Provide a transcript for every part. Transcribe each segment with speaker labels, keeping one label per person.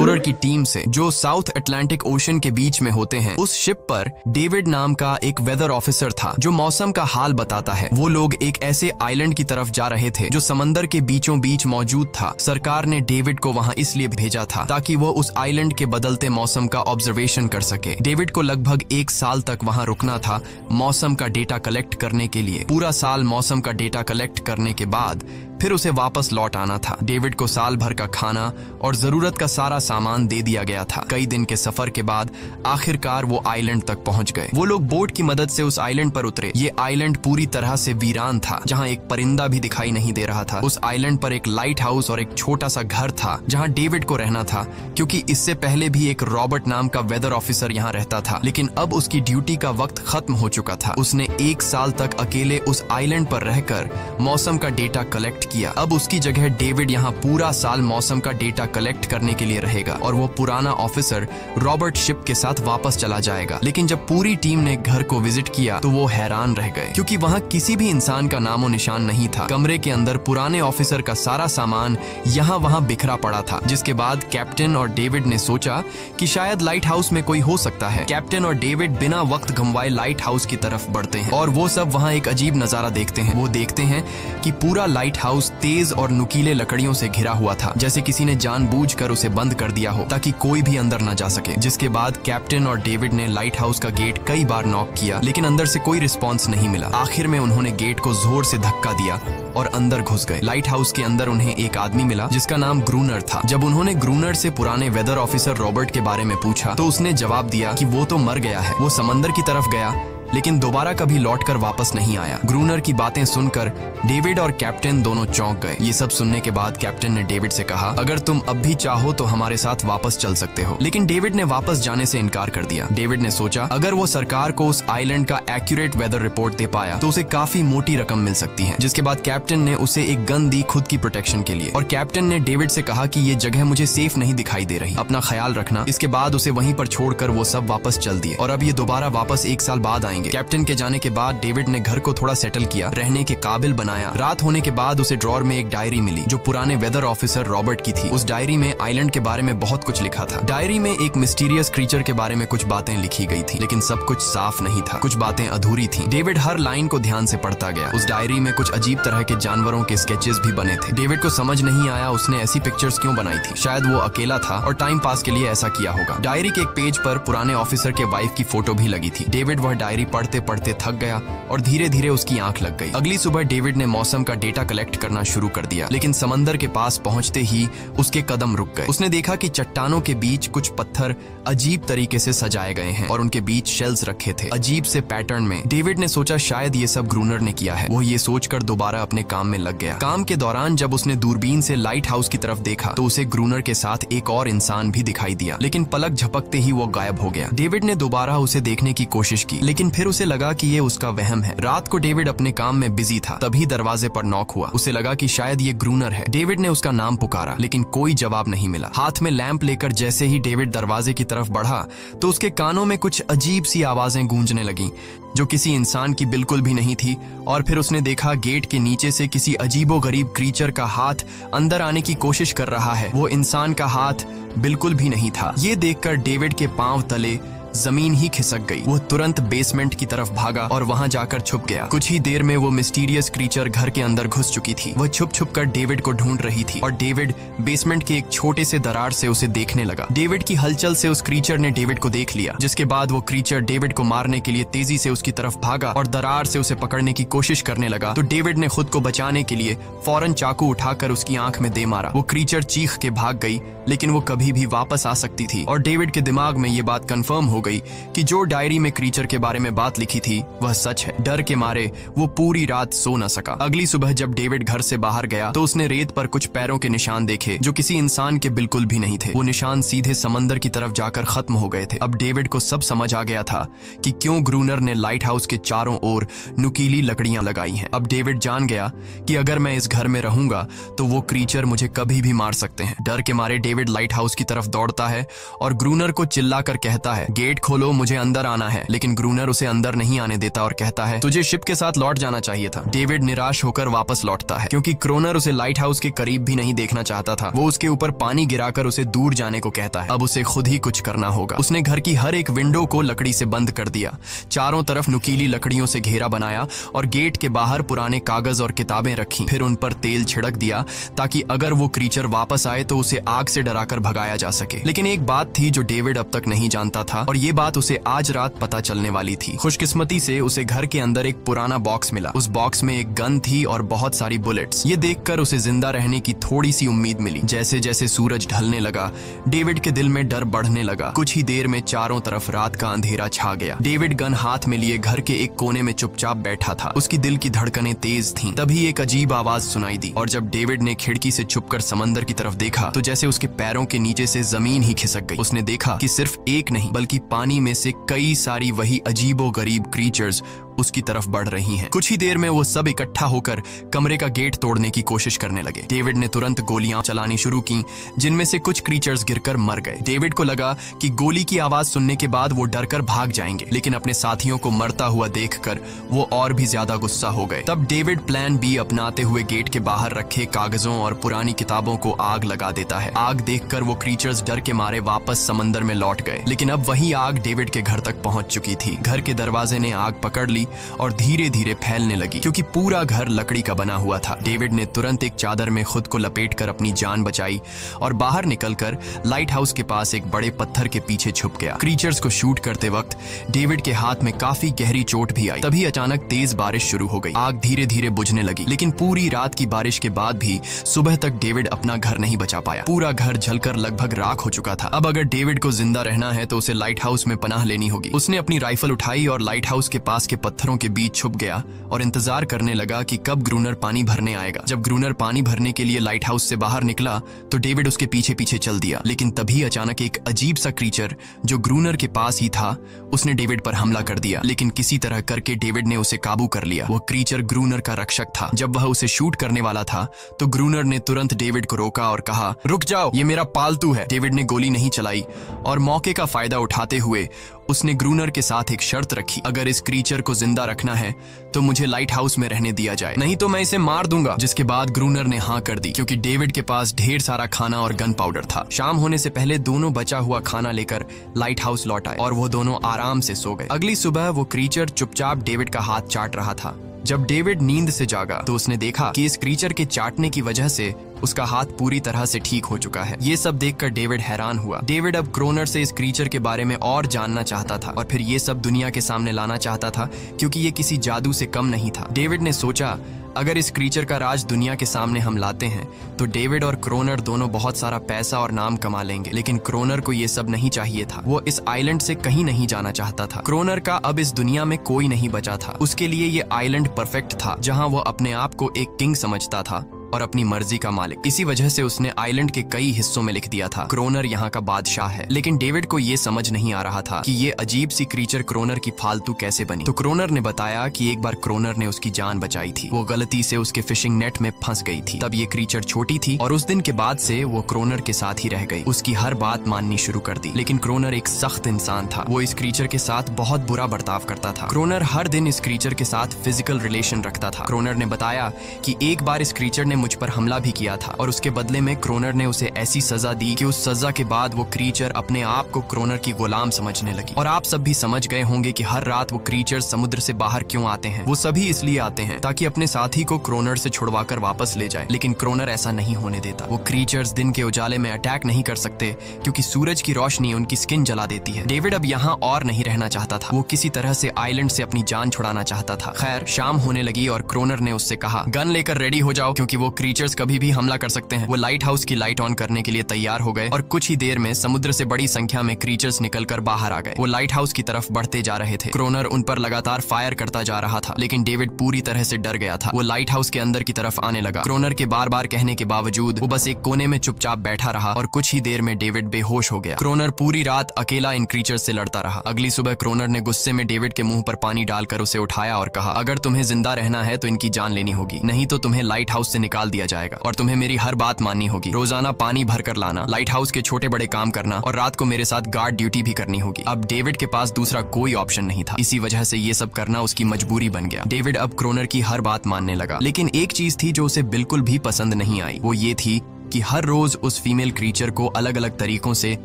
Speaker 1: Explorer की team से जो साउथ अटलांटिक ओशन के बीच में होते हैं। उस शिप पर डेविड नाम का एक वेदर ऑफिसर था जो मौसम का हाल बताता है। वो लोग एक ऐसे आइलैंड की तरफ जा रहे थे जो समंदर के बीचों बीच मौजूद था। सरकार ने डेविड को वहां इसलिए भेजा था ताकि वो उस आइलैंड के बदलते मौसम का ऑब्जर्वेशन कर सके। डेविड को लगभग 1 साल तक वहां रुकना था मौसम का डेटा कलेक्ट करने के लिए। पूरा साल मौसम का डेटा कलेक्ट करने के बाद फिर उसे वापस लौट आना था। डेविड को साल भर का खाना और जरूरत का सारा सामान दे दिया गया था। कई दिन के सफर के बाद आखिरकार वो आइलैंड तक पहुंच गए। वो लोग बोट की मदद से उस आइलैंड पर उतरे। ये आइलैंड पूरी तरह से वीरान था, जहां एक परिंदा भी दिखाई नहीं दे रहा था। उस आइलैंड पर एक लाइट हाउस और एक छोटा सा घर था जहां डेविड को रहना था, क्योंकि इससे पहले भी एक रॉबर्ट नाम का वेदर ऑफिसर यहाँ रहता था, लेकिन अब उसकी ड्यूटी का वक्त खत्म हो चुका था। उसने 1 साल तक अकेले उस आइलैंड पर रहकर मौसम का डेटा कलेक्ट किया। अब उसकी जगह डेविड यहाँ पूरा साल मौसम का डेटा कलेक्ट करने के लिए रहेगा और वो पुराना ऑफिसर रॉबर्ट शिप के साथ वापस चला जाएगा। लेकिन जब पूरी टीम ने घर को विजिट किया तो वो हैरान रह गए, क्योंकि वहाँ किसी भी इंसान का नामो निशान नहीं था। कमरे के अंदर पुराने ऑफिसर का सारा सामान यहाँ वहाँ बिखरा पड़ा था। जिसके बाद कैप्टन और डेविड ने सोचा कि शायद लाइट हाउस में कोई हो सकता है। कैप्टन और डेविड बिना वक्त गंवाए लाइट हाउस की तरफ बढ़ते हैं और वो सब वहाँ एक अजीब नजारा देखते हैं। वो देखते हैं कि पूरा लाइट हाउस तेज और नुकीले लकड़ियों से घिरा हुआ था, जैसे किसी ने जानबूझकर उसे बंद कर दिया हो ताकि कोई भी अंदर न जा सके। जिसके बाद कैप्टन और डेविड ने लाइट हाउस का गेट कई बार नॉक किया, लेकिन अंदर से कोई रिस्पॉन्स नहीं मिला। आखिर में उन्होंने गेट को जोर से धक्का दिया और अंदर घुस गए। लाइट हाउस के अंदर उन्हें एक आदमी मिला जिसका नाम ग्रूनर था। जब उन्होंने ग्रूनर से पुराने वेदर ऑफिसर रॉबर्ट के बारे में पूछा तो उसने जवाब दिया कि वो तो मर गया है। वो समंदर की तरफ गया लेकिन दोबारा कभी लौटकर वापस नहीं आया। ग्रूनर की बातें सुनकर डेविड और कैप्टन दोनों चौंक गए। ये सब सुनने के बाद कैप्टन ने डेविड से कहा, अगर तुम अब भी चाहो तो हमारे साथ वापस चल सकते हो। लेकिन डेविड ने वापस जाने से इनकार कर दिया। डेविड ने सोचा अगर वो सरकार को उस आइलैंड का एक्यूरेट वेदर रिपोर्ट दे पाया तो उसे काफी मोटी रकम मिल सकती है। जिसके बाद कैप्टन ने उसे एक गन दी खुद की प्रोटेक्शन के लिए, और कैप्टन ने डेविड से कहा कि ये जगह मुझे सेफ नहीं दिखाई दे रही, अपना ख्याल रखना। इसके बाद उसे वहीं पर छोड़कर वो सब वापस चल दिए और अब ये दोबारा वापस 1 साल बाद आएंगे। कैप्टन के जाने के बाद डेविड ने घर को थोड़ा सेटल किया, रहने के काबिल बनाया। रात होने के बाद उसे ड्रॉर में एक डायरी मिली जो पुराने वेदर ऑफिसर रॉबर्ट की थी। उस डायरी में आइलैंड के बारे में बहुत कुछ लिखा था। डायरी में एक मिस्टीरियस क्रीचर के बारे में कुछ बातें लिखी गई थी, लेकिन सब कुछ साफ नहीं था, कुछ बातें अधूरी थी। डेविड हर लाइन को ध्यान से पढ़ता गया। उस डायरी में कुछ अजीब तरह के जानवरों के स्केचेस भी बने थे। डेविड को समझ नहीं आया उसने ऐसी पिक्चर्स क्यों बनाई थी। शायद वो अकेला था और टाइम पास के लिए ऐसा किया होगा। डायरी के एक पेज पर पुराने ऑफिसर के वाइफ की फोटो भी लगी थी। डेविड वह डायरी पढ़ते पढ़ते थक गया और धीरे धीरे उसकी आंख लग गई। अगली सुबह डेविड ने मौसम का डेटा कलेक्ट करना शुरू कर दिया, लेकिन समंदर के पास पहुंचते ही उसके कदम रुक गए। उसने देखा कि चट्टानों के बीच कुछ पत्थर अजीब तरीके से सजाए गए हैं और उनके बीच शेल्स रखे थे अजीब से पैटर्न में। डेविड ने सोचा शायद ये सब ग्रूनर ने किया है। वो ये सोचकर दोबारा अपने काम में लग गया। काम के दौरान जब उसने दूरबीन से लाइट हाउस की तरफ देखा तो उसे ग्रूनर के साथ एक और इंसान भी दिखाई दिया, लेकिन पलक झपकते ही वो गायब हो गया। डेविड ने दोबारा उसे देखने की कोशिश की, लेकिन फिर उसे लगा कि ये उसका वहम है। रात को डेविड अपने काम में बिजी था, तभी दरवाजे पर नॉक हुआ। उसे लगा कि शायद ये ग्रूनर है। डेविड ने उसका नाम पुकारा, लेकिन कोई जवाब नहीं मिला। हाथ में लैंप लेकर जैसे ही डेविड दरवाजे की तरफ बढ़ा तो उसके कानों में कुछ अजीब सी आवाजें गूंजने लगीं, जो किसी इंसान की बिल्कुल भी नहीं थी। और फिर उसने देखा गेट के नीचे से किसी अजीबोगरीब क्रीचर का हाथ अंदर आने की कोशिश कर रहा है। वो इंसान का हाथ बिल्कुल भी नहीं था। ये देखकर डेविड के पांव तले जमीन ही खिसक गई। वो तुरंत बेसमेंट की तरफ भागा और वहां जाकर छुप गया। कुछ ही देर में वो मिस्टीरियस क्रीचर घर के अंदर घुस चुकी थी। वह छुप छुप कर डेविड को ढूंढ रही थी और डेविड बेसमेंट के एक छोटे से दरार से उसे देखने लगा। डेविड की हलचल से उस क्रीचर ने डेविड को देख लिया, जिसके बाद वो क्रीचर डेविड को मारने के लिए तेजी से उसकी तरफ भागा और दरार से उसे पकड़ने की कोशिश करने लगा। तो डेविड ने खुद को बचाने के लिए फौरन चाकू उठाकर उसकी आंख में दे मारा। वो क्रीचर चीख के भाग गई, लेकिन वो कभी भी वापस आ सकती थी। और डेविड के दिमाग में ये बात कंफर्म हो गई कि जो डायरी में क्रीचर के बारे में बात लिखी थी वह सच है। डर के मारे वो पूरी रात सो न सका। अगली सुबह जब डेविड घर से बाहर गया तो उसने रेत पर कुछ पैरों के निशान देखे जो किसी इंसान के बिल्कुल भी नहीं थे। वो निशान सीधे समंदर की तरफ जाकर खत्म हो गए थे। अब डेविड को सब समझ आ गया था कि क्यों ग्रूनर ने लाइट हाउस के चारों ओर नुकीली लकड़ियां लगाई हैं। अब डेविड जान गया कि अगर मैं इस घर में रहूंगा तो वो क्रीचर मुझे कभी भी मार सकते हैं। डर के मारे डेविड लाइट हाउस की तरफ दौड़ता है और ग्रूनर को चिल्लाकर कहता है, गेट गेट खोलो, मुझे अंदर आना है। लेकिन ग्रूनर उसे अंदर नहीं आने देता और कहता है तुझे शिप के साथ लौट जाना चाहिए था। डेविड निराश होकर वापस लौटता है क्योंकि क्रोनर उसे लाइट हाउस के करीब भी नहीं देखना चाहता था। वो उसके ऊपर पानी गिराकर उसे दूर जाने को कहता है। अब उसे खुद ही कुछ करना होगा। उसने घर की हर एक विंडो को लकड़ी से बंद कर दिया, चारों तरफ नुकीली लकड़ियों से घेरा बनाया और गेट के बाहर पुराने कागज और किताबें रखी। फिर उन पर तेल छिड़क दिया ताकि अगर वो क्रीचर वापस आए तो उसे आग से डराकर भगाया जा सके। लेकिन एक बात थी जो डेविड अब तक नहीं जानता था और ये बात उसे आज रात पता चलने वाली थी। खुशकिस्मती से उसे घर के अंदर एक पुराना बॉक्स मिला। उस बॉक्स में एक गन थी और बहुत सारी बुलेट्स। ये देखकर उसे जिंदा रहने की थोड़ी सी उम्मीद मिली। जैसे जैसे सूरज ढलने लगा, डेविड के दिल में डर बढ़ने लगा। कुछ ही देर में चारों तरफ रात का अंधेरा छा गया। डेविड गन हाथ में लिए घर के एक कोने में चुपचाप बैठा था। उसकी दिल की धड़कनें तेज थीं। तभी एक अजीब आवाज सुनाई दी और जब डेविड ने खिड़की से छुपकर समंदर की तरफ देखा तो जैसे उसके पैरों के नीचे से जमीन ही खिसक गई। उसने देखा कि सिर्फ एक नहीं बल्कि पानी में से कई सारी वही अजीबोगरीब क्रीचर्स उसकी तरफ बढ़ रही हैं। कुछ ही देर में वो सब इकट्ठा होकर कमरे का गेट तोड़ने की कोशिश करने लगे। डेविड ने तुरंत गोलियां चलानी शुरू की, जिनमें से कुछ क्रीचर्स गिरकर मर गए। डेविड को लगा कि गोली की आवाज सुनने के बाद वो डरकर भाग जाएंगे, लेकिन अपने साथियों को मरता हुआ देखकर वो और भी ज्यादा गुस्सा हो गए। तब डेविड प्लान बी अपनाते हुए गेट के बाहर रखे कागजों और पुरानी किताबों को आग लगा देता है। आग देखकर वो क्रीचर्स डर के मारे वापस समंदर में लौट गए, लेकिन अब वही आग डेविड के घर तक पहुंच चुकी थी। घर के दरवाजे ने आग पकड़ ली और धीरे धीरे फैलने लगी क्योंकि पूरा घर लकड़ी का बना हुआ था। डेविड ने तुरंत एक चादर में खुद को लपेटकर अपनी जान बचाई और बाहर निकलकर लाइट हाउस के पास एक बड़े पत्थर के पीछे छुप गया। क्रीचर्स को शूट करते वक्त डेविड के हाथ में काफी गहरी चोट भी आई। तभी अचानक तेज बारिश शुरू हो गई। आग धीरे धीरे बुझने लगी, लेकिन पूरी रात की बारिश के बाद भी सुबह तक डेविड अपना घर नहीं बचा पाया। पूरा घर जलकर लगभग राख हो चुका था। अब अगर डेविड को जिंदा रहना है तो उसे लाइट हाउस में पनाह लेनी होगी। उसने अपनी राइफल उठाई और लाइट हाउस के पास के पत्थरों के बीच छुप गया और इंतजार करने लगा कि कब ग्रूनर पानी भरने आएगा। जब ग्रूनर पानी भरने के लिए लाइट हाउस से बाहर निकला तो डेविड उसके पीछे पीछे चल दिया, लेकिन तभी अचानक एक अजीब सा क्रीचर जो ग्रूनर के पास ही था उसने डेविड पर हमला कर दिया। लेकिन किसी तरह करके डेविड ने उसे काबू कर लिया। वो क्रीचर ग्रूनर का रक्षक था। जब वह उसे शूट करने वाला था तो ग्रूनर ने तुरंत डेविड को रोका और कहा, रुक जाओ, ये मेरा पालतू है। डेविड ने गोली नहीं चलाई और मौके का फायदा उठाते हुए उसने ग्रूनर के साथ एक शर्त रखी, अगर इस क्रीचर को जिंदा रखना है तो मुझे लाइट हाउस में रहने दिया जाए, नहीं तो मैं इसे मार दूंगा। जिसके बाद ग्रूनर ने हाँ कर दी क्योंकि डेविड के पास ढेर सारा खाना और गन पाउडर था। शाम होने से पहले दोनों बचा हुआ खाना लेकर लाइट हाउस लौट आए और वो दोनों आराम से सो गए। अगली सुबह वो क्रीचर चुपचाप डेविड का हाथ चाट रहा था। जब डेविड नींद से जागा तो उसने देखा कि इस क्रीचर के चाटने की वजह से उसका हाथ पूरी तरह से ठीक हो चुका है। ये सब देखकर डेविड हैरान हुआ। डेविड अब क्रोनर से इस क्रीचर के बारे में और जानना चाहता था और फिर ये सब दुनिया के सामने लाना चाहता था क्योंकि ये किसी जादू से कम नहीं था। डेविड ने सोचा, अगर इस क्रीचर का राज दुनिया के सामने हम लाते हैं तो डेविड और क्रोनर दोनों बहुत सारा पैसा और नाम कमा लेंगे। लेकिन क्रोनर को ये सब नहीं चाहिए था। वो इस आइलैंड से कहीं नहीं जाना चाहता था। क्रोनर का अब इस दुनिया में कोई नहीं बचा था। उसके लिए ये आइलैंड परफेक्ट था जहां वो अपने आप को एक किंग समझता था और अपनी मर्जी का मालिक। इसी वजह से उसने आइलैंड के कई हिस्सों में लिख दिया था, क्रोनर यहाँ का बादशाह है। लेकिन डेविड को ये समझ नहीं आ रहा था कि ये अजीब सी क्रीचर क्रोनर की फालतू कैसे बनी। तो क्रोनर ने बताया कि एक बार क्रोनर ने उसकी जान बचाई थी। वो गलती से उसके फिशिंग नेट में फंस गई थी। तब ये क्रीचर छोटी थी और उस दिन के बाद से वो क्रोनर के साथ ही रह गई। उसकी हर बात माननी शुरू कर दी। लेकिन क्रोनर एक सख्त इंसान था। वो इस क्रीचर के साथ बहुत बुरा बर्ताव करता था। क्रोनर हर दिन इस क्रीचर के साथ फिजिकल रिलेशन रखता था। क्रोनर ने बताया कि एक बार इस क्रीचर ने मुझ पर हमला भी किया था और उसके बदले में क्रोनर ने उसे ऐसी सजा दी कि उस सजा के बाद वो क्रीचर अपने आप को क्रोनर की गुलाम समझने लगी। और आप सब भी समझ गए होंगे कि हर रात वो क्रीचर समुद्र से बाहर क्यों आते हैं। वो सभी इसलिए आते हैं ताकि अपने साथी को क्रोनर से छुड़वाकर वापस ले जाए। लेकिन क्रोनर ऐसा नहीं होने देता। वो क्रीचर्स दिन के उजाले में अटैक नहीं कर सकते क्योंकि सूरज की रोशनी उनकी स्किन जला देती है। डेविड अब यहाँ और नहीं रहना चाहता था। वो किसी तरह से आइलैंड से अपनी जान छुड़ाना चाहता था। खैर, शाम होने लगी और क्रोनर ने उससे कहा, गन लेकर रेडी हो जाओ क्योंकि वो क्रीचर्स कभी भी हमला कर सकते हैं। वो लाइट हाउस की लाइट ऑन करने के लिए तैयार हो गए और कुछ ही देर में समुद्र से बड़ी संख्या में क्रीचर्स निकलकर बाहर आ गए। वो लाइट हाउस की तरफ बढ़ते जा रहे थे। क्रोनर उन पर लगातार फायर करता जा रहा था, लेकिन डेविड पूरी तरह से डर गया था। वो लाइट हाउस के अंदर की तरफ आने लगा। क्रोनर के बार बार कहने के बावजूद वो बस एक कोने में चुपचाप बैठा रहा और कुछ ही देर में डेविड बेहोश हो गया। क्रोनर पूरी रात अकेला इन क्रीचर्स से लड़ता रहा। अगली सुबह क्रोनर ने गुस्से में डेविड के मुंह पर पानी डालकर उसे उठाया और कहा, अगर तुम्हें जिंदा रहना है तो इनकी जान लेनी होगी, नहीं तो तुम्हें लाइट हाउस से निकाल निकाल दिया जाएगा और तुम्हें मेरी हर बात माननी होगी। रोजाना पानी भर कर लाना, लाइट हाउस के छोटे बड़े काम करना और रात को मेरे साथ गार्ड ड्यूटी भी करनी होगी। अब डेविड के पास दूसरा कोई ऑप्शन नहीं था। इसी वजह से ये सब करना उसकी मजबूरी बन गया। डेविड अब क्रोनर की हर बात मानने लगा, लेकिन एक चीज थी जो उसे बिल्कुल भी पसंद नहीं आई। वो ये थी कि हर रोज उस फीमेल क्रीचर को अलग अलग तरीकों से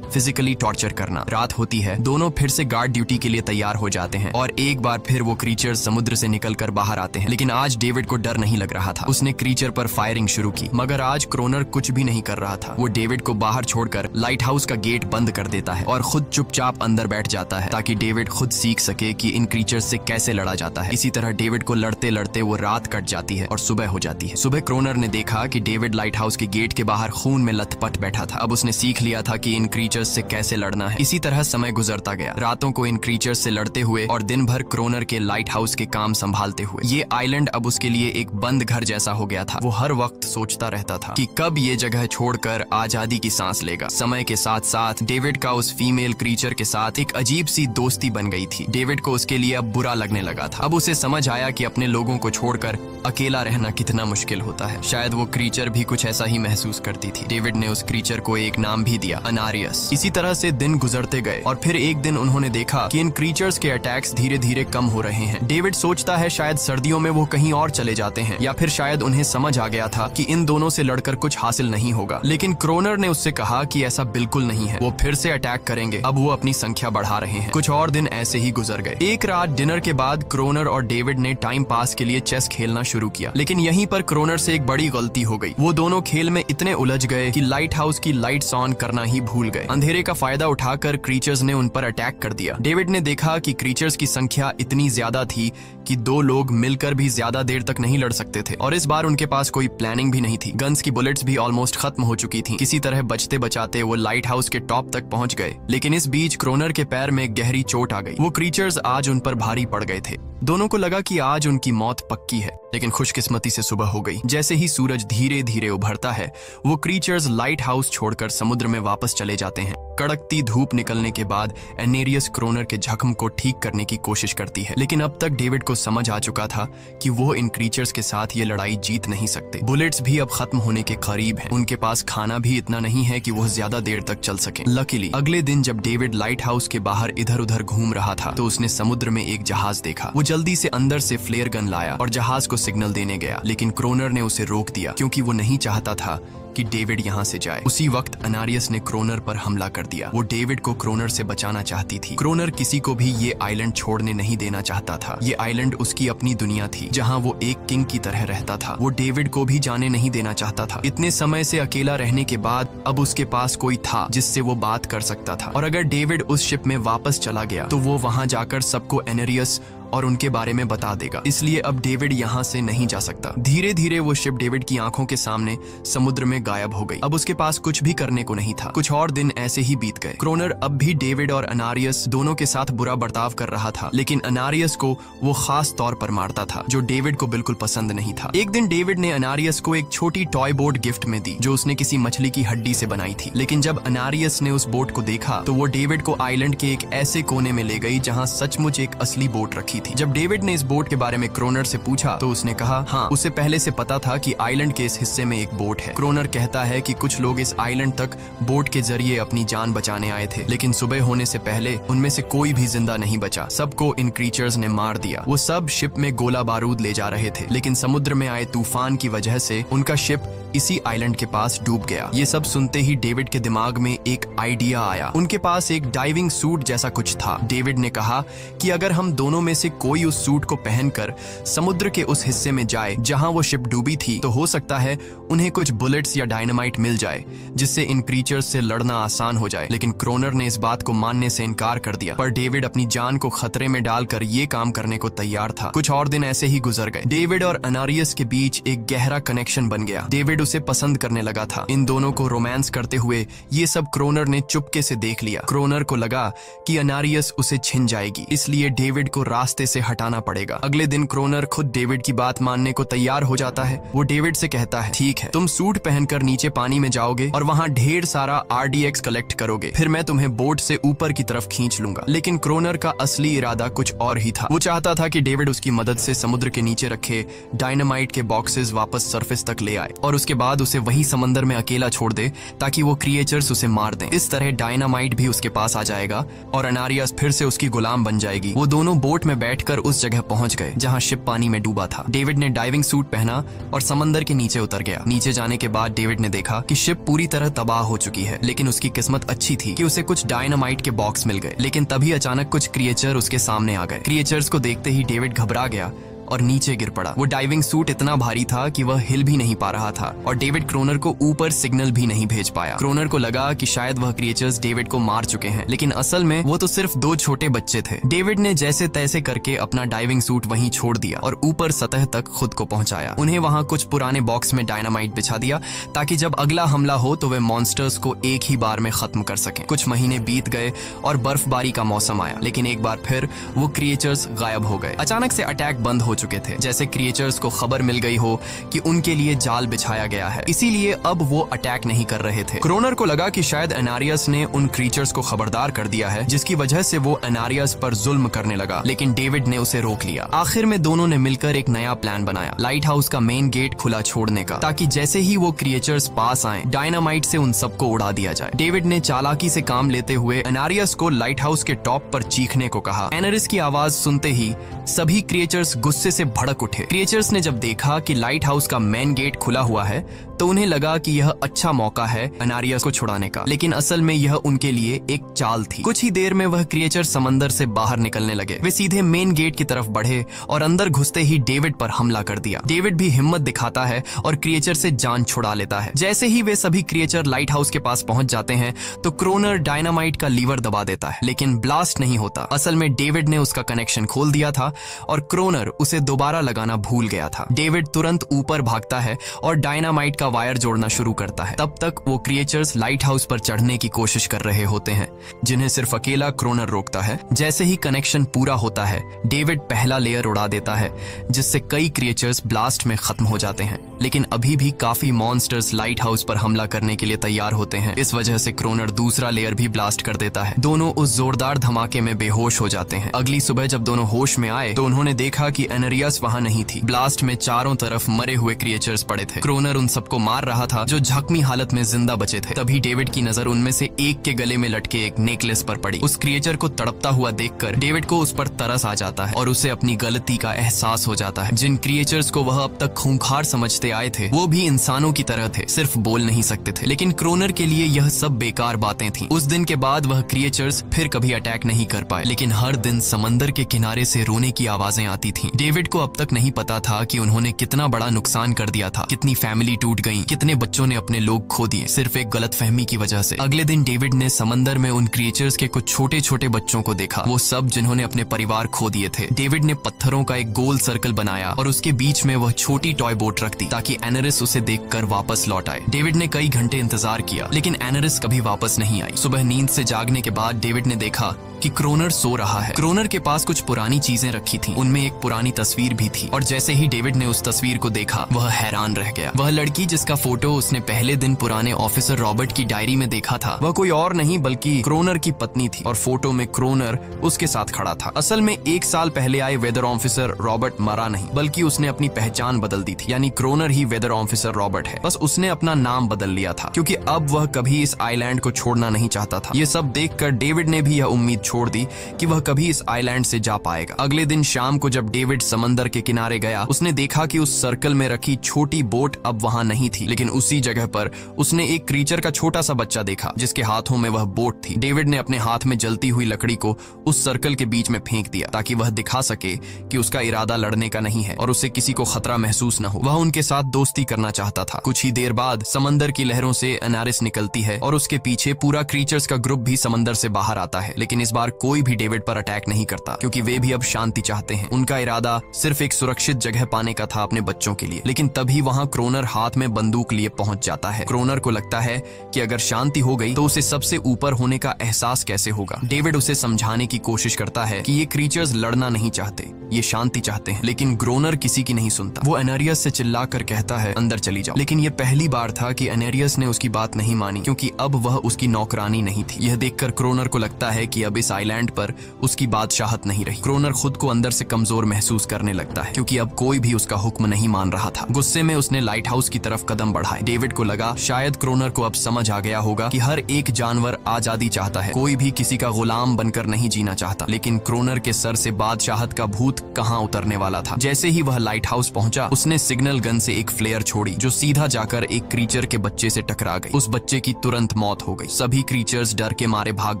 Speaker 1: फिजिकली टॉर्चर करना। रात होती है, दोनों फिर से गार्ड ड्यूटी के लिए तैयार हो जाते हैं और एक बार फिर वो क्रीचर समुद्र से निकलकर बाहर आते हैं। लेकिन आज डेविड को डर नहीं लग रहा था। उसने क्रीचर पर फायरिंग शुरू की, मगर आज क्रोनर कुछ भी नहीं कर रहा था। वो डेविड को बाहर छोड़कर लाइट हाउस का गेट बंद कर देता है और खुद चुपचाप अंदर बैठ जाता है ताकि डेविड खुद सीख सके कि इन क्रीचर से कैसे लड़ा जाता है। इसी तरह डेविड को लड़ते लड़ते वो रात कट जाती है और सुबह हो जाती है। सुबह क्रोनर ने देखा कि डेविड लाइट हाउस के गेट के बाहर खून में लथपथ बैठा था। अब उसने सीख लिया था कि इन क्रीचर्स से कैसे लड़ना है। इसी तरह समय गुजरता गया, रातों को इन क्रीचर्स से लड़ते हुए और दिन भर क्रोनर के लाइट हाउस के काम संभालते हुए। ये आइलैंड अब उसके लिए एक बंद घर जैसा हो गया था। वो हर वक्त सोचता रहता था कि कब ये जगह छोड़कर आजादी की सांस लेगा। समय के साथ साथ डेविड का उस फीमेल क्रीचर के साथ एक अजीब सी दोस्ती बन गई थी। डेविड को उसके लिए अब बुरा लगने लगा था। अब उसे समझ आया कि अपने लोगों को छोड़कर अकेला रहना कितना मुश्किल होता है। शायद वो क्रीचर भी कुछ ऐसा ही महसूस करती थी। डेविड ने उस क्रीचर को एक नाम भी दिया, अनारियस। इसी तरह से दिन गुजरते गए और फिर एक दिन उन्होंने देखा कि इन क्रीचर्स के अटैक्स धीरे धीरे कम हो रहे हैं। डेविड सोचता है शायद सर्दियों में वो कहीं और चले जाते हैं या फिर शायद उन्हें समझ आ गया था कि इन दोनों से लड़कर कुछ हासिल नहीं होगा। लेकिन क्रोनर ने उससे कहा कि ऐसा बिल्कुल नहीं है, वो फिर से अटैक करेंगे। अब वो अपनी संख्या बढ़ा रहे हैं। कुछ और दिन ऐसे ही गुजर गए। एक रात डिनर के बाद क्रोनर और डेविड ने टाइम पास के लिए चेस खेलना शुरू किया, लेकिन यहीं पर क्रोनर से एक बड़ी गलती हो गई। वो दोनों खेल में इतने उलझ गए कि लाइट हाउस की लाइट्स ऑन करना ही भूल गए। अंधेरे का फायदा उठाकर क्रीचर्स ने उन पर अटैक कर दिया। डेविड ने देखा कि क्रीचर्स की संख्या इतनी ज्यादा थी कि दो लोग मिलकर भी ज्यादा देर तक नहीं लड़ सकते थे और इस बार उनके पास कोई प्लानिंग भी नहीं थी। गन्स की बुलेट्स भी ऑलमोस्ट खत्म हो चुकी थी। किसी तरह बचते बचाते वो लाइट हाउस के टॉप तक पहुंच गए, लेकिन इस बीच क्रोनर के पैर में गहरी चोट आ गई। वो क्रीचर्स आज उन पर भारी पड़ गए थे। दोनों को लगा कि आज उनकी मौत पक्की है, लेकिन खुशकिस्मती से सुबह हो गई। जैसे ही सूरज धीरे धीरे उभरता है, वो क्रीचर्स लाइट हाउस छोड़कर समुद्र में वापस चले जाते हैं। कड़कती धूप निकलने के बाद एनेरियस क्रोनर के जख्म को ठीक करने की कोशिश करती है, लेकिन अब तक डेविड को समझ आ चुका था कि वो इन क्रीचर्स के साथ ये लड़ाई जीत नहीं सकते। बुलेट्स भी अब खत्म होने के करीब हैं। उनके पास खाना भी इतना नहीं है कि वो ज्यादा देर तक चल सके। लकीली अगले दिन जब डेविड लाइट हाउस के बाहर इधर उधर घूम रहा था तो उसने समुद्र में एक जहाज देखा। वो जल्दी से अंदर से फ्लेयर गन लाया और जहाज को सिग्नल देने गया, लेकिन क्रोनर ने उसे रोक दिया क्योंकि वो नहीं चाहता था कि डेविड यहाँ से जाए। उसी वक्त अनारियस ने क्रोनर पर हमला कर दिया। वो डेविड को क्रोनर से बचाना चाहती थी। क्रोनर किसी को भी ये आइलैंड छोड़ने नहीं देना चाहता था। ये आइलैंड उसकी अपनी दुनिया थी जहाँ वो एक किंग की तरह रहता था। वो डेविड को भी जाने नहीं देना चाहता था। इतने समय से अकेला रहने के बाद अब उसके पास कोई था जिससे वो बात कर सकता था, और अगर डेविड उस शिप में वापस चला गया तो वो वहां जाकर सबको एनेरियस और उनके बारे में बता देगा। इसलिए अब डेविड यहाँ से नहीं जा सकता। धीरे धीरे वो शिप डेविड की आंखों के सामने समुद्र में गायब हो गई। अब उसके पास कुछ भी करने को नहीं था। कुछ और दिन ऐसे ही बीत गए। क्रोनर अब भी डेविड और अनारियस दोनों के साथ बुरा बर्ताव कर रहा था, लेकिन अनारियस को वो खास तौर पर मारता था, जो डेविड को बिल्कुल पसंद नहीं था। एक दिन डेविड ने अनारियस को एक छोटी टॉय बोट गिफ्ट में दी जो उसने किसी मछली की हड्डी से बनाई थी। लेकिन जब अनारियस ने उस बोट को देखा तो वो डेविड को आइलैंड के एक ऐसे कोने में ले गई जहाँ सचमुच एक असली बोट रखी थी। जब डेविड ने इस बोट के बारे में क्रोनर से पूछा तो उसने कहा हाँ, उसे पहले से पता था कि आइलैंड के इस हिस्से में एक बोट है। क्रोनर कहता है कि कुछ लोग इस आइलैंड तक बोट के जरिए अपनी जान बचाने आए थे, लेकिन सुबह होने से पहले उनमें से कोई भी जिंदा नहीं बचा। सबको इन क्रीचर्स ने मार दिया। वो सब शिप में गोला बारूद ले जा रहे थे, लेकिन समुद्र में आए तूफान की वजह से उनका शिप इसी आइलैंड के पास डूब गया। ये सब सुनते ही डेविड के दिमाग में एक आइडिया आया। उनके पास एक डाइविंग सूट जैसा कुछ था। डेविड ने कहा कि अगर हम दोनों में से कोई उस सूट को पहनकर समुद्र के उस हिस्से में जाए जहां वो शिप डूबी थी, तो हो सकता है उन्हें कुछ बुलेट्स या डायनामाइट मिल जाए जिससे इन क्रीचर्स से लड़ना आसान हो जाए। लेकिन क्रोनर ने इस बात को मानने से इनकार कर दिया, पर डेविड अपनी जान को खतरे में डालकर ये काम करने को तैयार था। कुछ और दिन ऐसे ही गुजर गए। डेविड और अनारियस के बीच एक गहरा कनेक्शन बन गया। डेविड डेविड उसे पसंद करने लगा था। इन दोनों को रोमांस करते हुए ये सब क्रोनर ने चुपके से देख लिया। क्रोनर को लगा कि अनारियस उसे छिन जाएगी, इसलिए डेविड को रास्ते से हटाना पड़ेगा। अगले दिन क्रोनर खुद डेविड की बात मानने को तैयार हो जाता है। वो डेविड से कहता है, ठीक है, तुम सूट पहनकर नीचे पानी में जाओगे और वहाँ ढेर सारा RDX कलेक्ट करोगे, फिर मैं तुम्हें बोट से ऊपर की तरफ खींच लूंगा। लेकिन क्रोनर का असली इरादा कुछ और ही था। वो चाहता था कि डेविड उसकी मदद से समुद्र के नीचे रखे डायनामाइट के बॉक्सेस वापस सरफेस तक ले आए और उसके बाद उसे वही समंदर में अकेला छोड़ दे ताकि वो क्रिएचर्स उसे मार दें। इस तरह डायनामाइट भी उसके पास आ जाएगा और अनारियस फिर से उसकी गुलाम बन जाएगी। वो दोनों बोट में बैठकर उस जगह पहुंच गए जहां शिप पानी में डूबा था। डेविड ने डाइविंग सूट पहना और समंदर के नीचे उतर गया। नीचे जाने के बाद डेविड ने देखा कि शिप पूरी तरह तबाह हो चुकी है, लेकिन उसकी किस्मत अच्छी थी कि उसे कुछ डायनामाइट के बॉक्स मिल गए। लेकिन तभी अचानक कुछ क्रिएचर उसके सामने आ गए। क्रिएचर्स को देखते ही डेविड घबरा गया और नीचे गिर पड़ा। वो डाइविंग सूट इतना भारी था कि वह हिल भी नहीं पा रहा था और डेविड क्रोनर को ऊपर सिग्नल भी नहीं भेज पाया। क्रोनर को लगा कि शायद वह क्रिएचर्स डेविड को मार चुके हैं, लेकिन असल में वो तो सिर्फ दो छोटे बच्चे थे। डेविड ने जैसे तैसे करके अपना डाइविंग सूट वहीं छोड़ दिया और ऊपर सतह तक खुद को पहुंचाया। उन्हें वहां कुछ पुराने बॉक्स में डायनामाइट बिछा दिया ताकि जब अगला हमला हो तो वे मॉन्स्टर्स को एक ही बार में खत्म कर सकें। कुछ महीने बीत गए और बर्फबारी का मौसम आया, लेकिन एक बार फिर वो क्रिएचर्स गायब हो गए। अचानक से अटैक बंद हो चुके थे, जैसे क्रिएचर्स को खबर मिल गई हो कि उनके लिए जाल बिछाया गया है, इसीलिए अब वो अटैक नहीं कर रहे थे। क्रोनर को लगा कि शायद अनारियस ने उन क्रिएचर्स को खबरदार कर दिया है, जिसकी वजह से वो अनारियस पर जुल्म करने लगा, लेकिन डेविड ने उसे रोक लिया। आखिर में दोनों ने मिलकर एक नया प्लान बनाया, लाइट हाउस का मेन गेट खुला छोड़ने का, ताकि जैसे ही वो क्रिएचर्स पास आए डायनामाइट से उन सबको उड़ा दिया जाए। डेविड ने चालाकी से काम लेते हुए अनारियस को लाइट हाउस के टॉप पर चीखने को कहा। एनरिस की आवाज सुनते ही सभी क्रिएचर्स गुस्से से भड़क उठे। क्रिएचर्स ने जब देखा कि लाइट हाउस का मेन गेट खुला हुआ है तो उन्हें लगा कि यह अच्छा मौका है अनारियस को छुड़ाने का, लेकिन असल में यह उनके लिए एक चाल थी। कुछ ही देर में वह क्रिएचर समंदर से बाहर निकलने लगे। वे सीधे मेन गेट की तरफ बढ़े और अंदर घुसते ही डेविड पर हमला कर दिया। डेविड भी हिम्मत दिखाता है और क्रिएचर से जान छुड़ा लेता है। जैसे ही वे सभी क्रिएचर लाइट हाउस के पास पहुंच जाते हैं तो क्रोनर डायनामाइट का लीवर दबा देता है, लेकिन ब्लास्ट नहीं होता। असल में डेविड ने उसका कनेक्शन खोल दिया था और क्रोनर उसे दोबारा लगाना भूल गया था। डेविड तुरंत ऊपर भागता है और डायनामाइट का वायर जोड़ना शुरू करता है। तब तक वो क्रिएचर्स लाइट हाउस पर चढ़ने की कोशिश कर रहे होते हैं, जिन्हें सिर्फ अकेला क्रोनर रोकता है। जैसे ही कनेक्शन पूरा होता है डेविड पहला लेयर उड़ा देता है, जिससे कई क्रिएचर्स ब्लास्ट में खत्म हो जाते हैं, लेकिन अभी भी काफी मॉन्स्टर्स लाइट हाउस पर हमला करने के लिए तैयार होते हैं। इस वजह से क्रोनर दूसरा लेयर भी ब्लास्ट कर देता है। दोनों उस जोरदार धमाके में बेहोश हो जाते हैं। अगली सुबह जब दोनों होश में आए तो उन्होंने देखा कि अनारियस वहां नहीं थी। ब्लास्ट में चारों तरफ मरे हुए क्रिएचर्स पड़े थे। क्रोनर उन सबको मार रहा था जो जख्मी हालत में जिंदा बचे थे। तभी डेविड की नजर उनमें से एक के गले में लटके एक नेकलेस पर पड़ी। उस क्रिएचर को तड़पता हुआ देखकर डेविड को उस पर तरस आ जाता है और उसे अपनी गलती का एहसास हो जाता है। जिन क्रिएचर्स को वह अब तक खूंखार समझते आए थे वो भी इंसानों की तरह थे, सिर्फ बोल नहीं सकते थे। लेकिन क्रोनर के लिए यह सब बेकार बातें थीं। उस दिन के बाद वह क्रिएचर्स फिर कभी अटैक नहीं कर पाए, लेकिन हर दिन समंदर के किनारे से रोने की आवाजें आती थीं। डेविड को अब तक नहीं पता था कि उन्होंने कितना बड़ा नुकसान कर दिया था, कितनी फैमिली टूट गई, कितने बच्चों ने अपने लोग खो दिए सिर्फ एक गलतफहमी की वजह से। अगले दिन डेविड ने समंदर में उन क्रिएचर्स के कुछ छोटे छोटे बच्चों को देखा, वो सब जिन्होंने अपने परिवार खो दिए थे। डेविड ने पत्थरों का एक गोल सर्कल बनाया और उसके बीच में वह छोटी टॉय बोट रख दी ताकि एनरिस उसे देखकर वापस लौट आए। डेविड ने कई घंटे इंतजार किया, लेकिन एनरिस कभी वापस नहीं आई। सुबह नींद से जागने के बाद डेविड ने देखा कि क्रोनर सो रहा है। क्रोनर के पास कुछ पुरानी चीजें रखी थीं, उनमें एक पुरानी तस्वीर भी थी और जैसे ही डेविड ने उस तस्वीर को देखा वह हैरान रह गया। वह लड़की जिसका फोटो उसने पहले दिन पुराने ऑफिसर रॉबर्ट की डायरी में देखा था, वह कोई और नहीं बल्कि क्रोनर की पत्नी थी और फोटो में क्रोनर उसके साथ खड़ा था। असल में 1 साल पहले आए वेदर ऑफिसर रॉबर्ट मरा नहीं, बल्कि उसने अपनी पहचान बदल दी थी, यानी क्रोनर ही वेदर ऑफिसर रॉबर्ट है। बस उसने अपना नाम बदल लिया था क्योंकि अब वह कभी इस आइलैंड को छोड़ना नहीं चाहता था। ये सब देखकर डेविड ने भी यह उम्मीद छोड़ दी कि वह कभी इस आइलैंड से जा पाएगा। अगले दिन शाम को जब डेविड समंदर के किनारे गया, उसने देखा कि उस सर्कल में रखी छोटी बोट अब वहां नहीं थी, लेकिन उसी जगह पर उसने एक क्रीचर का छोटा सा बच्चा देखा जिसके हाथों में वह बोट थी। डेविड ने अपने हाथ में जलती हुई लकड़ी को उस सर्कल के बीच में फेंक दिया ताकि वह दिखा सके कि उसका इरादा लड़ने का नहीं है और उसे किसी को खतरा महसूस न हो। वह उनके साथ दोस्ती करना चाहता था। कुछ ही देर बाद समंदर की लहरों से अनारिस निकलती है और उसके पीछे पूरा क्रीचर्स का ग्रुप भी समंदर से बाहर आता है, लेकिन इस बार कोई भी डेविड पर अटैक नहीं करता, क्योंकि वे भी अब शांति चाहते हैं। उनका इरादा सिर्फ एक सुरक्षित जगह पाने का था अपने बच्चों के लिए। लेकिन तभी वहां क्रोनर हाथ में बंदूक लिए पहुंच जाता है। क्रोनर को लगता है कि अगर शांति हो गई तो उसे सबसे ऊपर होने का एहसास कैसे होगा। डेविड उसे समझाने की कोशिश करता है कि ये क्रीचर्स लड़ना नहीं चाहते, ये शांति चाहते हैं। लेकिन क्रोनर किसी की नहीं सुनता। वो एनेरियस से चिल्लाकर कहता है अंदर चली जाओ। लेकिन ये पहली बार था कि एनेरियस ने उसकी बात नहीं मानी, क्योंकि अब वह उसकी नौकरानी नहीं थी। यह देखकर क्रोनर को लगता है कि अब इस आइलैंड पर उसकी बादशाहत नहीं रही। क्रोनर खुद को अंदर से कमजोर महसूस करने लगता है, क्योंकि अब कोई भी उसका हुक्म नहीं मान रहा था। गुस्से में उसने लाइट हाउस की तरफ कदम बढ़ाए। डेविड को लगा शायद क्रोनर को अब समझ आ गया होगा कि हर एक जानवर आजादी चाहता है, कोई भी किसी का गुलाम बनकर नहीं जीना चाहता। लेकिन क्रोनर के सर से बादशाहत का भूत कहां उतरने वाला था। जैसे ही वह लाइट हाउस पहुंचा, उसने सिग्नल गन से एक फ्लेयर छोड़ी जो सीधा जाकर एक क्रीचर के बच्चे से टकरा गई। उस बच्चे की तुरंत मौत हो गई। सभी क्रीचर्स डर के मारे भाग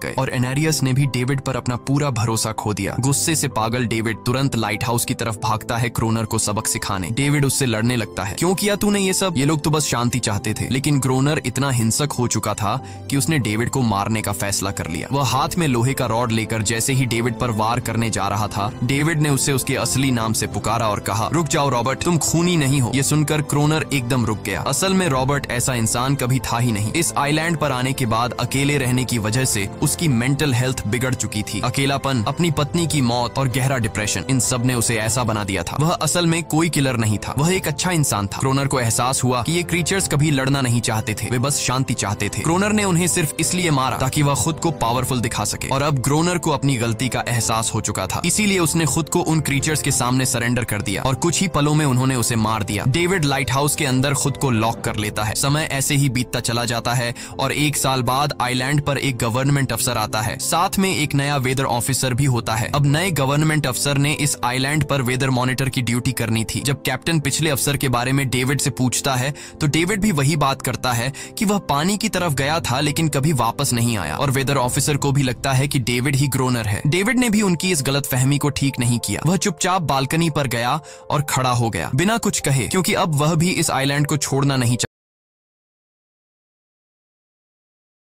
Speaker 1: गए और एनेरियस ने भी डेविड पर अपना पूरा भरोसा खो दिया। गुस्से से पागल डेविड तुरंत लाइट हाउस की तरफ भागता है क्रोनर को सबक सिखाने। डेविड उससे लड़ने लगता है, क्यों किया तूने ये सब? ये लोग तो बस शांति चाहते थे। लेकिन क्रोनर इतना हिंसक हो चुका था कि उसने डेविड को मारने का फैसला कर लिया। वह हाथ में लोहे का रॉड लेकर जैसे ही डेविड पर वार करने जा रहा था, डेविड ने उसे उसके असली नाम से पुकारा और कहा, रुक जाओ रॉबर्ट, तुम खूनी नहीं हो। ये सुनकर क्रोनर एकदम रुक गया। असल में रॉबर्ट ऐसा इंसान कभी था ही नहीं। इस आइलैंड पर आने के बाद अकेले रहने की वजह से उसकी मेंटल हेल्थ बिगड़ चुकी थी। अकेलापन, अपनी पत्नी की मौत और गहरा डिप्रेशन, इन सब ने उसे ऐसा बना दिया था। वह असल में कोई किलर नहीं था, वह एक अच्छा इंसान था। क्रोनर को एहसास हुआ कि ये क्रीचर्स कभी लड़ना नहीं चाहते थे, वे बस शांति चाहते थे। क्रोनर ने उन्हें सिर्फ इसलिए मारा ताकि वह खुद को पावरफुल दिखा सके। और अब क्रोनर को अपनी गलती का एहसास हो चुका था, इसीलिए उसने खुद को उन क्रीचर्स के सामने सरेंडर कर दिया और कुछ ही पलों में उन्होंने उसे मार दिया। डेविड लाइट हाउस के अंदर खुद को लॉक कर लेता है। समय ऐसे ही बीतता चला जाता है और 1 साल बाद आइलैंड पर एक गवर्नमेंट अफसर आता है। साथ में एक नया वेदर ऑफिसर भी होता है। अब नए गवर्नमेंट अफसर ने इस आइलैंड पर वेदर मॉनिटर की ड्यूटी करनी थी। जब कैप्टन पिछले अफसर के बारे में डेविड से पूछता है तो डेविड भी वही बात करता है कि वह पानी की तरफ गया था लेकिन कभी वापस नहीं आया। और वेदर ऑफिसर को भी लगता है कि डेविड ही क्रोनर है। डेविड ने भी उनकी इस गलतफहमी को ठीक नहीं किया। वह चुपचाप बालकनी पर गया और खड़ा हो गया बिना कुछ कहे, क्योंकि अब वह भी इस आइलैंड को छोड़ना नहीं चाहता।